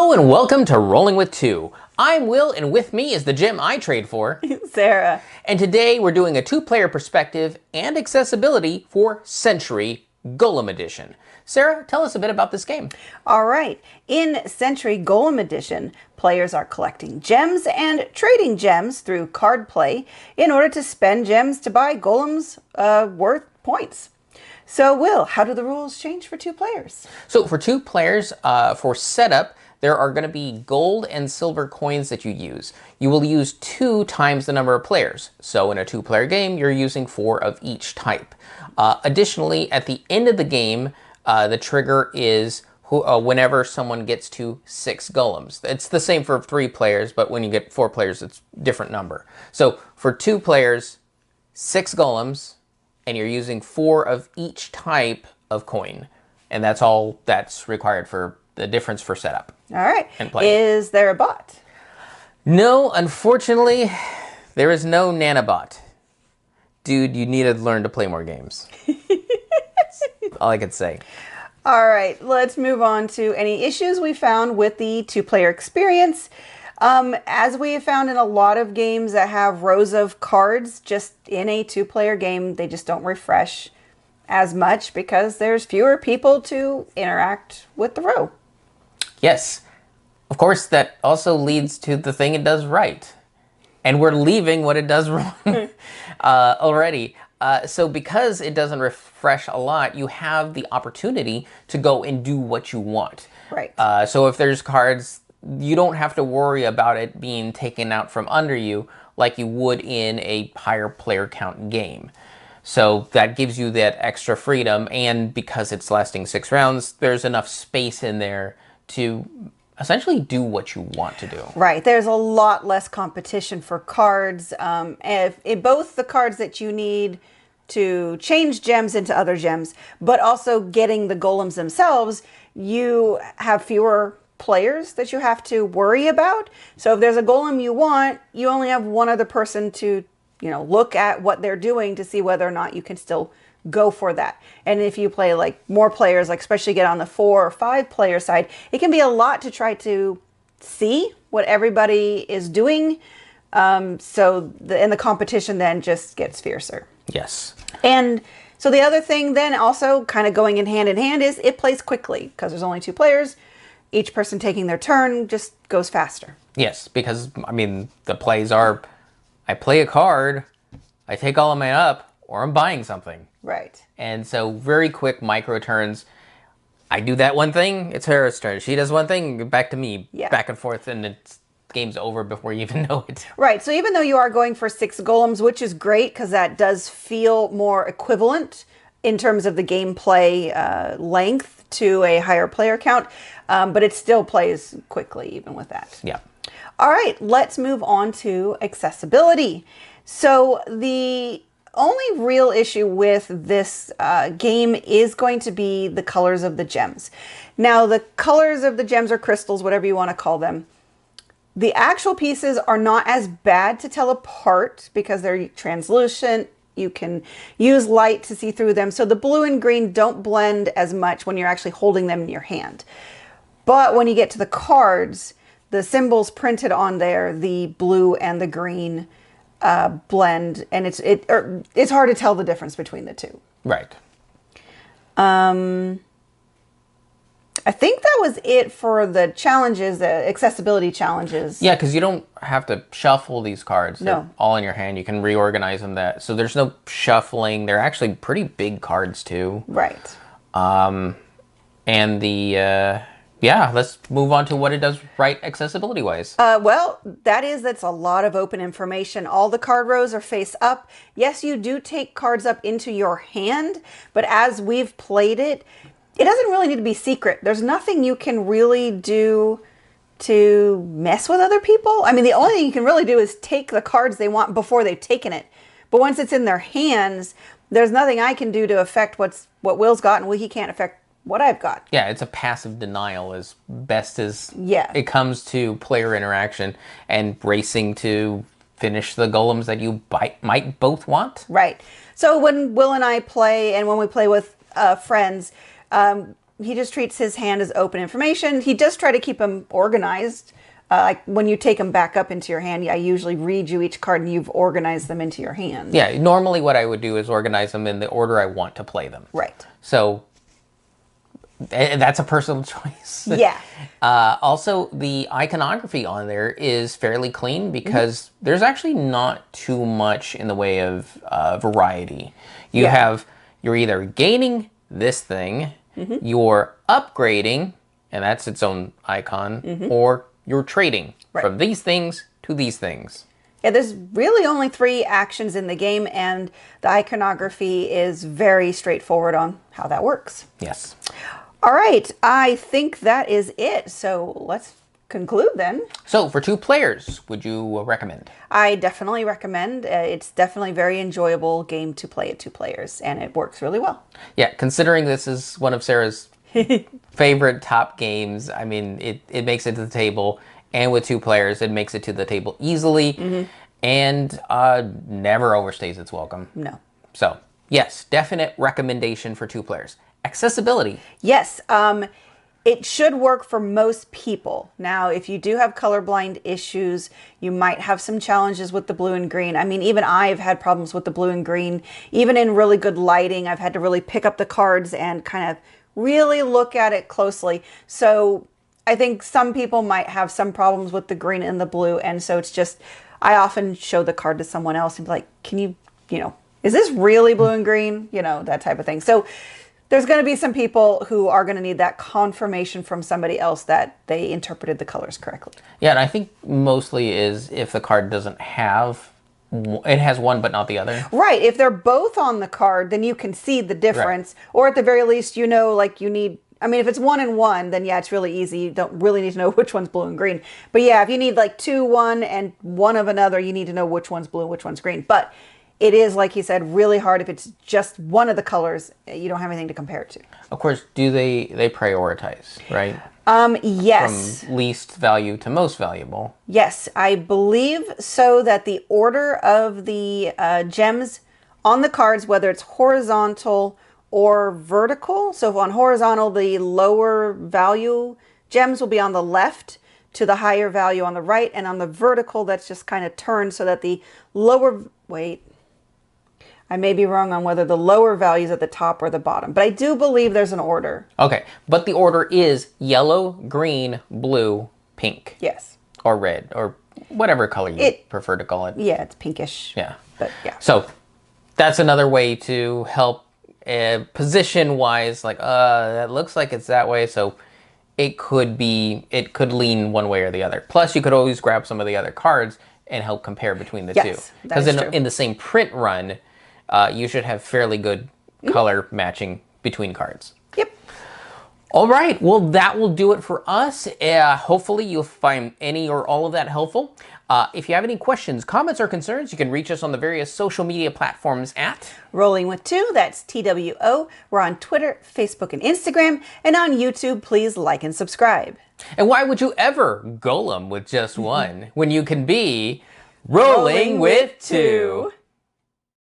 Hello and welcome to Rolling with Two. I'm Will, and with me is the gem I trade for, Sarah. And today we're doing a two-player perspective and accessibility for Century Golem Edition. Sarah, tell us a bit about this game. All right. In Century Golem Edition, players are collecting gems and trading gems through card play in order to spend gems to buy golems worth points. So, Will, how do the rules change for two players? So for two players, for setup, there are going to be gold and silver coins that you use. You will use 2 times the number of players. So in a 2-player game, you're using 4 of each type. Additionally, at the end of the game, the trigger is whenever someone gets to 6 golems. It's the same for 3 players, but when you get 4 players, it's a different number. So for 2 players, 6 golems, and you're using 4 of each type of coin. And that's all that's required for the difference for setup. All right. And play. Is there a bot? No, unfortunately, there is no nanobot. Dude, you need to learn to play more games. That's all I could say. All right, let's move on to any issues we found with the two-player experience. As we have found in a lot of games that have rows of cards, just in a two-player game, they just don't refresh as much because there's fewer people to interact with the row. Yes. Of course, that also leads to the thing it does right. And we're leaving what it does wrong already. So because it doesn't refresh a lot, you have the opportunity to go and do what you want. Right. So if there's cards, you don't have to worry about it being taken out from under you like you would in a higher player count game. So that gives you that extra freedom, and because it's lasting 6 rounds, there's enough space in there to essentially do what you want to do. Right. There's a lot less competition for cards. If both the cards that you need to change gems into other gems, but also getting the golems themselves, you have fewer players that you have to worry about. So if there's a golem you want, you only have one other person to, look at what they're doing to see whether or not you can still go for that. And if you play like more players, like especially get on the 4 or 5 player side, it can be a lot to try to see what everybody is doing. And the competition then just gets fiercer. Yes. And so the other thing then also kind of going in hand is it plays quickly because there's only 2 players. Each person taking their turn just goes faster. Yes, because, the plays are, I play a card, I take all of mine up, or I'm buying something. Right. And so very quick micro turns. I do that one thing, it's her turn. She does one thing, back to me. Yeah. Back and forth, and the game's over before you even know it. Right. So even though you are going for 6 golems, which is great because that does feel more equivalent in terms of the gameplay length to a higher player count, but it still plays quickly even with that. Yeah. All right, let's move on to accessibility. So the only real issue with this game is going to be the colors of the gems. Now, the colors of the gems or crystals, whatever you want to call them, the actual pieces are not as bad to tell apart because they're translucent. You can use light to see through them. So the blue and green don't blend as much when you're actually holding them in your hand. But when you get to the cards, the symbols printed on there, the blue and the green blend, and it's hard to tell the difference between the two. Right. I think that was it for the challenges, the accessibility challenges. Yeah, because you don't have to shuffle these cards. They're No. all in your hand. You can reorganize them. So there's no shuffling. They're actually pretty big cards too. Right. And let's move on to what it does right accessibility-wise. Well, that's a lot of open information. All the card rows are face up. Yes, you do take cards up into your hand, but as we've played it, it doesn't really need to be secret. There's nothing you can really do to mess with other people. The only thing you can really do is take the cards they want before they've taken it. But once it's in their hands, there's nothing I can do to affect what Will's got, and he can't affect what I've got. Yeah, it's a passive denial as best as Yeah. it comes to player interaction and racing to finish the golems that you might both want. Right. So when Will and I play, and when we play with friends, he just treats his hand as open information. He does try to keep them organized. Like when you take them back up into your hand, I usually read you each card and you've organized them into your hand. Yeah, normally what I would do is organize them in the order I want to play them. Right. So that's a personal choice. Yeah. Also, the iconography on there is fairly clean because there's actually not too much in the way of variety. You're either gaining this thing, you're upgrading, and that's its own icon, or you're trading from these things to these things. Yeah, there's really only 3 actions in the game, and the iconography is very straightforward on how that works. Yes. All right, I think that is it. So let's conclude then. So for 2 players, would you recommend? I definitely recommend. It's definitely a very enjoyable game to play at 2 players, and it works really well. Yeah, considering this is one of Sarah's favorite top games, I mean, it makes it to the table, and with 2 players, it makes it to the table easily, and never overstays its welcome. No. So, yes, definite recommendation for 2 players. Accessibility. Yes, it should work for most people. Now, if you do have colorblind issues, you might have some challenges with the blue and green. I mean, even I've had problems with the blue and green. Even in really good lighting, I've had to really pick up the cards and kind of really look at it closely. So I think some people might have some problems with the green and the blue. And so it's just, I often show the card to someone else and be like, can you is this really blue and green? That type of thing. So there's going to be some people who are going to need that confirmation from somebody else that they interpreted the colors correctly. Yeah, and I think mostly is if the card doesn't have, it has one but not the other. Right. If they're both on the card, then you can see the difference. Right. Or at the very least, like you need, I mean, if it's 1 and 1, then yeah, it's really easy. You don't really need to know which one's blue and green. But yeah, if you need like 2, 1 and 1 of another, you need to know which one's blue and which one's green. But it is, like he said, really hard if it's just one of the colors. You don't have anything to compare it to. Of course, do they prioritize, right? Yes. From least value to most valuable. Yes, I believe so that the order of the gems on the cards, whether it's horizontal or vertical. So if on horizontal, the lower value gems will be on the left to the higher value on the right. And on the vertical, that's just kind of turned so that the lower, I may be wrong on whether the lower value is at the top or the bottom, but I do believe there's an order. Okay, but the order is yellow, green, blue, pink. Yes. Or red, or whatever color you prefer to call it. Yeah, it's pinkish. Yeah. But yeah. So that's another way to help position-wise, like, that looks like it's that way, so it could lean one way or the other. Plus, you could always grab some of the other cards and help compare between the two. Because in the same print run, you should have fairly good color matching between cards. Yep. All right. Well, that will do it for us. Hopefully you'll find any or all of that helpful. If you have any questions, comments, or concerns, you can reach us on the various social media platforms at Rolling with 2, that's TWO. We're on Twitter, Facebook, and Instagram. And on YouTube, please like and subscribe. And why would you ever golem with just one when you can be rolling with 2?